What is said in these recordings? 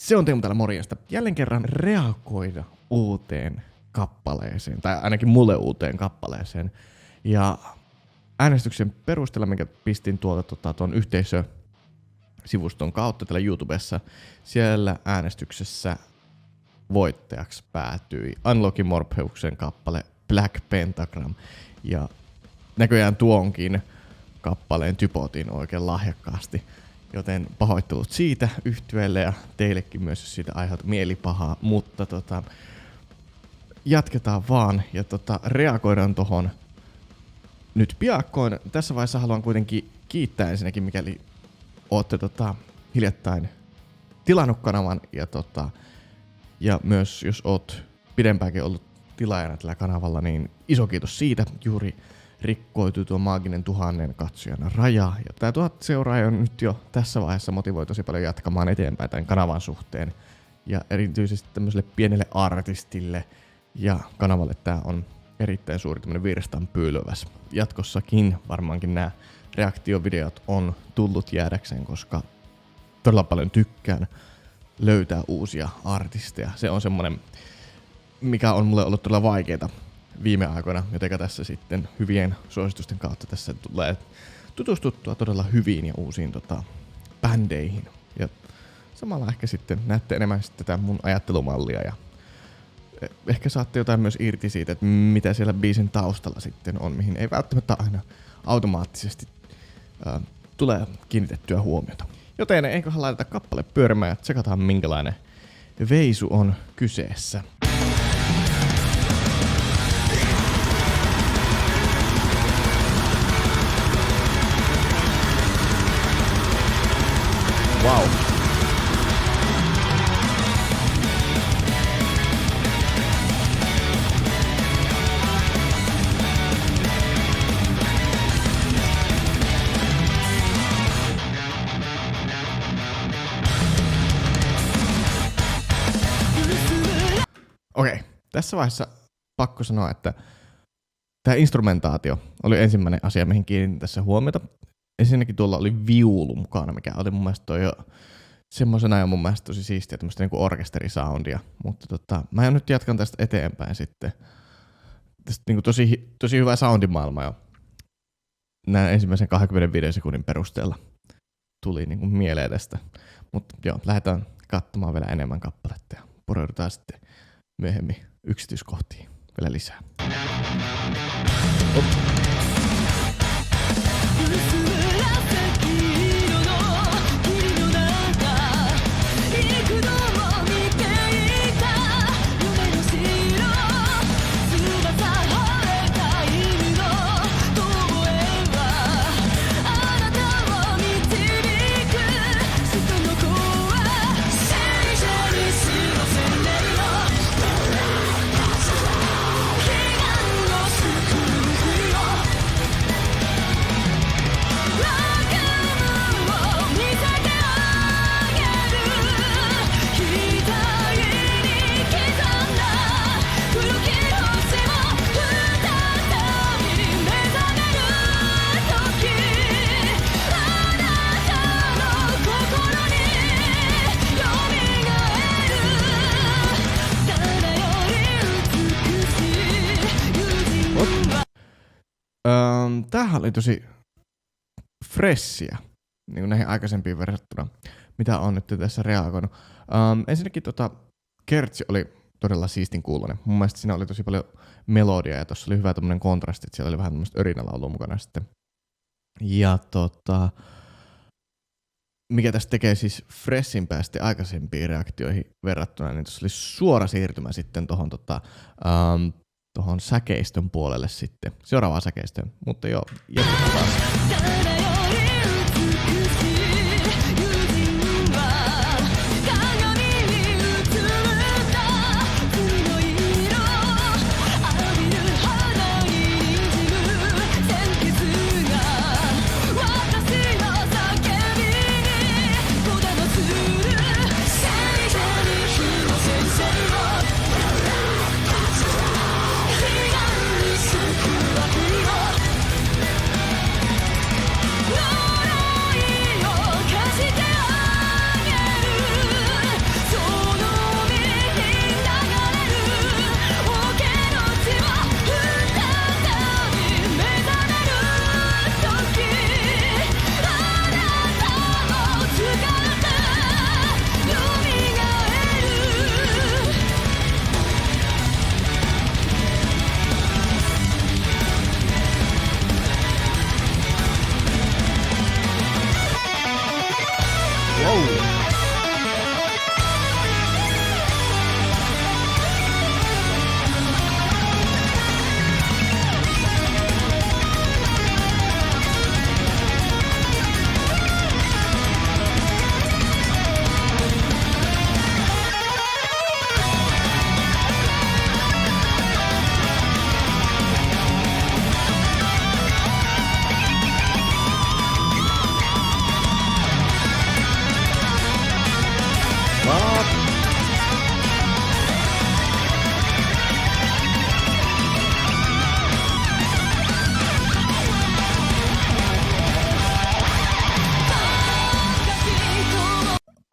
Se on Teemu täällä morjesta. Jälleen kerran reagoida uuteen kappaleeseen, tai ainakin mulle uuteen kappaleeseen. Ja äänestyksen perusteella, minkä pistin tuon yhteisösivuston kautta täällä YouTubessa, siellä äänestyksessä voittajaksi päätyi Unlucky Morpheuksen kappale Black Pentagram. Ja näköjään tuonkin kappaleen typotin oikein lahjakkaasti. Joten pahoittelut siitä yhtyeelle ja teillekin myös, jos siitä aiheutui mielipahaa. Mutta jatketaan vaan ja reagoidaan tohon nyt piakkoin. Tässä vaiheessa haluan kuitenkin kiittää ensinnäkin, mikäli ootte hiljattain tilannut kanavan. Ja myös jos oot pidempäänkin ollut tilaajana tällä kanavalla, niin iso kiitos siitä. Juuri rikkoitui tuo maaginen 1000 katsojan raja. Ja tää 1000 seuraaja on nyt jo tässä vaiheessa motivoi tosi paljon jatkamaan eteenpäin tämän kanavan suhteen. Ja erityisesti tämmöiselle pienelle artistille ja kanavalle tää on erittäin suuri tämmönen virstanpylväs. Jatkossakin varmaankin nämä reaktiovideot on tullut jäädäkseen, koska todella paljon tykkään löytää uusia artisteja. Se on semmonen, mikä on mulle ollut todella vaikeeta viime aikoina, jotenka tässä sitten hyvien suositusten kautta tässä tulee tutustuttua todella hyviin ja uusiin bändeihin. Ja samalla ehkä sitten näette enemmän sitten tätä mun ajattelumallia ja ehkä saatte jotain myös irti siitä, että mitä siellä biisin taustalla sitten on, mihin ei välttämättä aina automaattisesti tulee kiinnitettyä huomiota. Joten eiköhän laiteta kappale pyörimään ja tsekataan minkälainen veisu on kyseessä. Wow. Okei, tässä vaiheessa pakko sanoa, että tämä instrumentaatio oli ensimmäinen asia, mihin kiinnitin tässä huomiota. Ensinnäkin tuolla oli viulu mukana, mikä oli mun mielestä jo semmosena jo mun mielestä tosi siistiä tämmöistä niinku orkesterisoundia. Mutta mä nyt jatkan tästä eteenpäin sitten. Tästä niinku tosi hyvä soundimaailma jo. Näin ensimmäisen 25 sekunnin perusteella tuli niinku mieleen tästä. Mutta joo, lähdetään katsomaan vielä enemmän kappaletta ja pureudutaan sitten myöhemmin yksityiskohtiin vielä lisää. Op. Tämähän oli tosi freshia, niin kuin näihin aikaisempiin verrattuna, mitä on nyt tässä reagoinut. Ensinnäkin kertsi oli todella siistin kuuloinen. Mun mielestä siinä oli tosi paljon melodiaa ja tuossa oli hyvä tämmönen kontrasti, että siellä oli vähän tämmöistä örinälaulua mukana sitten. Ja mikä tästä tekee siis freshimpää sitten aikaisempiin reaktioihin verrattuna, niin tuossa oli suora siirtymä sitten tuohon säkeistön puolelle sitten, seuraavaan säkeistöön, mutta joo, jatketaan taas. No!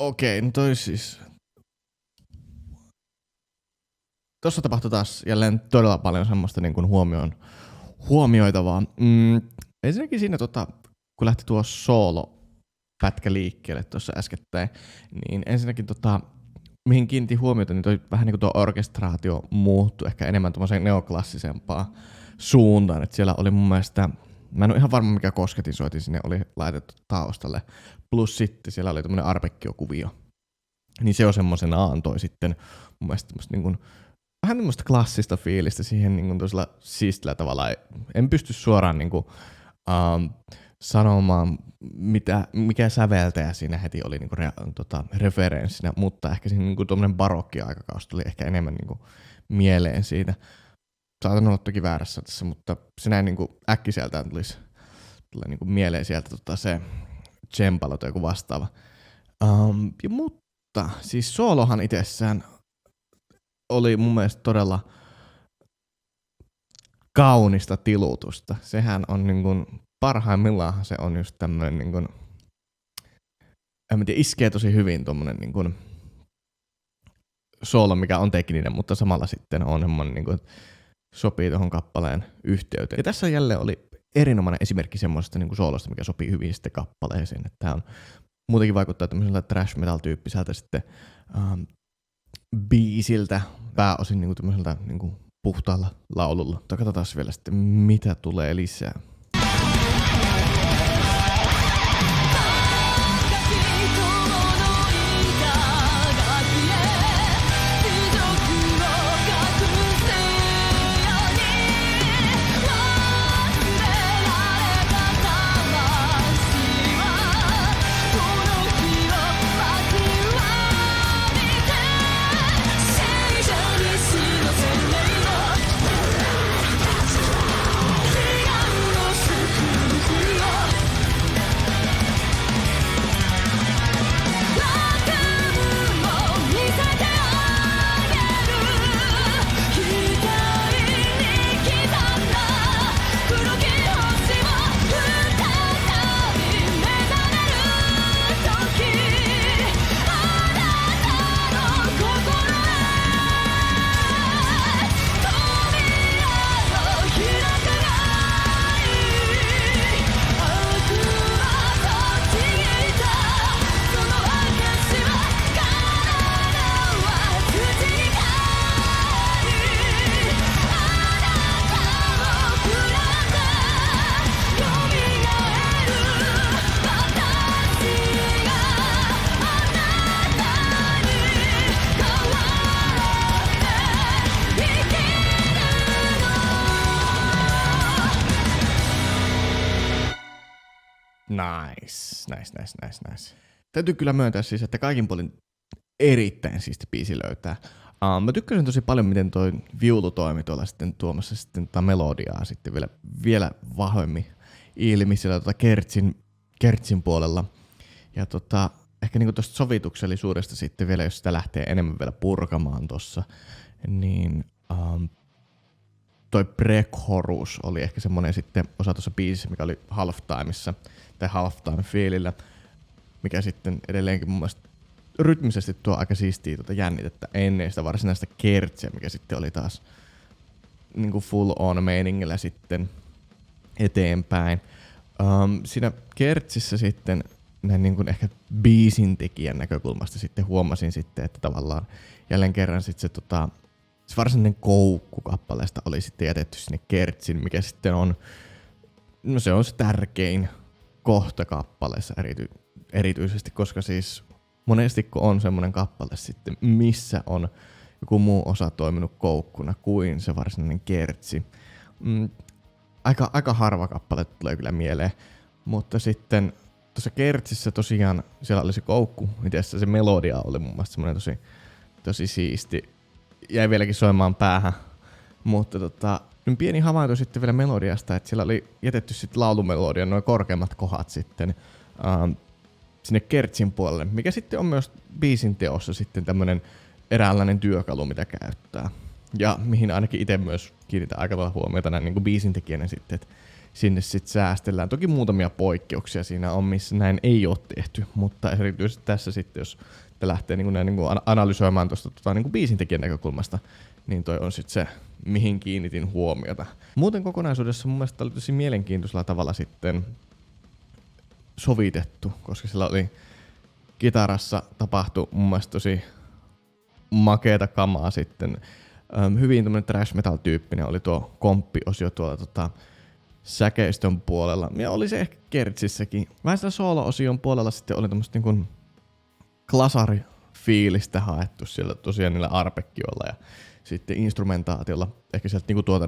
Okei, no toi siis... Tossa tapahtui taas jälleen todella paljon semmoista niin kuin huomioitavaa. Ensinnäkin siinä kun lähti tuo soolo-pätkä liikkeelle tuossa äskettäin, niin ensinnäkin mihin kiinnitin huomiota, niin toi vähän niin kuin tuo orkestraatio muuttui ehkä enemmän tuommoiseen neoklassisempaan suuntaan. Et siellä oli mun mielestä, mä en ole ihan varma mikä kosketinsoitin sinne oli laitettu taustalle, plus sitten siellä oli tämmönen arpekkiokuvio. Niin se on semmoisenaan toi sitten mun mielestä niin kuin, vähän tämmöistä klassista fiilistä siihen niin kuin toisella siistillä tavalla. En pysty suoraan niin kuin, sanomaan, mikä säveltäjä siinä heti oli niinku referenssinä, mutta ehkä siinä niinku tuommoinen barokki-aikakausi tuli ehkä enemmän niinku mieleen siitä. Saatan olla toki väärässä tässä, mutta se näin niinku äkkiseltään tulee niinku mieleen sieltä se cembalo tai joku vastaava. Mutta siis soolohan itsessään oli mun mielestä todella kaunista tilutusta. Sehän on niinku parhaimmillaan se on just tämmönen niin kuin, en tiedä, iskee tosi hyvin tommonen niin kuin soolo, mikä on tekninen, mutta samalla sitten on semmonen niin kuin, sopii tuohon kappaleen yhteyteen. Ja tässä jälleen oli erinomainen esimerkki semmoisesta niin kuin soolosta, mikä sopii hyvin sitten kappaleeseen. Että tää on muutenkin vaikuttaa tämmöisellä trash metal tyyppiseltä sitten biisiltä, pääosin niin kuin tämmöiseltä niin kuin puhtaalla laululla. Mutta katsotaan vielä sitten, mitä tulee lisää. Nice. Täytyy kyllä myöntää siis, että kaikin puolin erittäin siisti biisi löytää. Mä tykkäsin tosi paljon, miten toi viulu toimi tuolla sitten tuomassa sitten melodiaa sitten vielä vahvemmin ilmi siellä kertsin puolella. Ja ehkä niinku tosta sovituksellisuudesta sitten vielä, jos sitä lähtee enemmän vielä purkamaan tossa, niin toi pre-chorus oli ehkä semmonen sitten osa tuossa biisissä, mikä oli halftimeissa tai halftime-fiilillä, mikä sitten edelleenkin mun mielestä rytmisesti tuo aika siistiä jännitettä ennen sitä varsinaista kertsiä, mikä sitten oli taas niinku full on meiningillä sitten eteenpäin. Siinä kertsissä sitten näin niin kuin ehkä biisin tekijän näkökulmasta sitten huomasin sitten, että tavallaan jälleen kerran sitten se varsinainen koukku kappaleesta oli sitten jätetty sinne kertsin, mikä sitten on, no se on se tärkein kohta kappaleessa erityisesti, koska siis monesti kun on semmoinen kappale sitten, missä on joku muu osa toiminut koukkuna kuin se varsinainen kertsi. Aika harva kappale tulee kyllä mieleen, mutta sitten tuossa kertsissä tosiaan siellä oli se koukku, itse se melodia oli mun mielestä semmoinen tosi siisti. Jäi vieläkin soimaan päähän, mutta pieni havainto sitten vielä melodiasta, että siellä oli jätetty sitten laulumelodian nuo korkeimmat kohdat sitten sinne kertsin puolelle, mikä sitten on myös biisin teossa sitten tämmönen eräänlainen työkalu, mitä käyttää. Ja mihin ainakin itse myös kiinnitän aika paljon huomiota näin niin kuin biisin tekijänä sitten, että sinne sitten säästellään. Toki muutamia poikkeuksia siinä on, missä näin ei ole tehty, mutta erityisesti tässä sitten, jos te lähtee niin näin, niin analysoimaan tuosta niin biisintekijän näkökulmasta, niin toi on sitten se, mihin kiinnitin huomiota. Muuten kokonaisuudessa mun mielestä oli tosi mielenkiintoisella tavalla sitten sovitettu, koska sillä oli kitarassa tapahtui mun mielestä tosi makeeta kamaa sitten. Hyvin tämmönen thrash metal -tyyppinen oli tuo komppi-osio tuolla säkeistön puolella. Ja oli se ehkä kertsissäkin. Vähän sitä soolo-osion puolella sitten oli tämmöstä niin kuin klasari-fiilistä haettu siellä tosiaan niillä arpekkioilla ja sitten instrumentaatiolla, ehkä sieltä niin kuin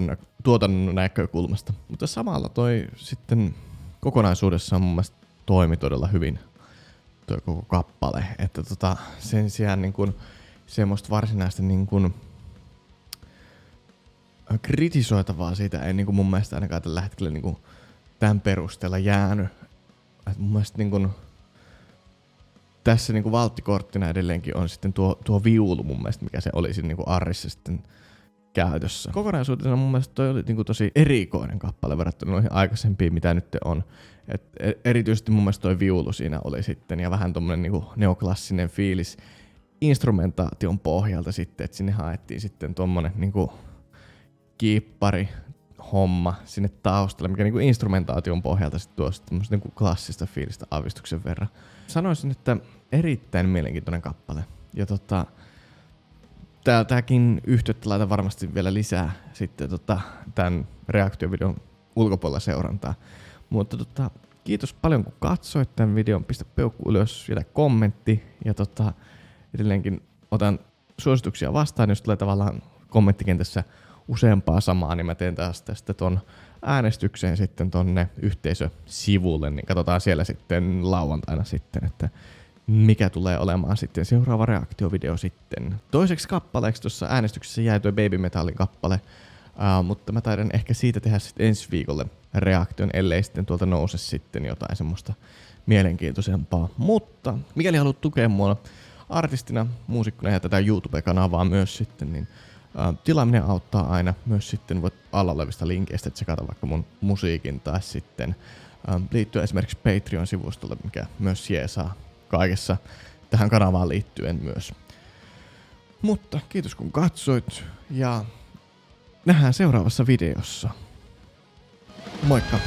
tuotannon näkökulmasta. Mutta samalla toi sitten kokonaisuudessaan mun mielestä toimi todella hyvin toi koko kappale. Että sen sijaan niin kuin semmoista varsinaista niin kuin kritisoitavaa siitä ei niin kuin mun mielestä ainakaan tällä hetkellä niin kuin tämän perusteella jäänyt. Et mun mielestä niin kuin tässä niin kuin valttikorttina edelleenkin on sitten tuo viulu mun mielestä, mikä se oli siinä niin kuin arrissa sitten käytössä. Kokonaisuudessaan mun mielestä toi oli niin kuin tosi erikoinen kappale verrattuna noihin aikaisempiin, mitä nyt on. Erityisesti mun mielestä toi viulu siinä oli sitten ja vähän tommonen niin kuin neoklassinen fiilis instrumentaation pohjalta sitten, että sinne haettiin sitten tommonen niin kuin kiippari homma sinne taustalle, mikä niinku instrumentaation pohjalta sitten tuo tämmöistä niinku klassista fiilistä aavistuksen verran. Sanoisin, että erittäin mielenkiintoinen kappale. Ja tääkin yhteyttä laitan varmasti vielä lisää sitten tämän reaktiovideon ulkopuolella seurantaa. Mutta kiitos paljon kun katsoit tämän videon, pistä peukku ylös, jätä kommentti ja edelleenkin otan suosituksia vastaan, jos tulee tavallaan kommenttikentässä useampaa samaa, niin mä teen taas tästä ton äänestykseen sitten tonne yhteisösivulle, niin katsotaan siellä sitten lauantaina sitten, että mikä tulee olemaan sitten seuraava reaktiovideo sitten. Toiseksi kappaleeksi tuossa äänestyksessä jäi tuo Baby Metallin kappale, mutta mä taidan ehkä siitä tehdä sitten ensi viikolle reaktion, ellei sitten tuolta nouse sitten jotain semmoista mielenkiintoisempaa. Mutta mikäli haluat tukea mua artistina, muusikkona ja tätä YouTube-kanavaa myös sitten, niin tilaaminen auttaa aina. Myös sitten voit alla olevista linkeistä tsekata vaikka mun musiikin tai sitten liittyä esimerkiksi Patreon-sivustolle, mikä myös jeesaa kaikessa tähän kanavaan liittyen myös. Mutta kiitos kun katsoit ja nähdään seuraavassa videossa. Moikka!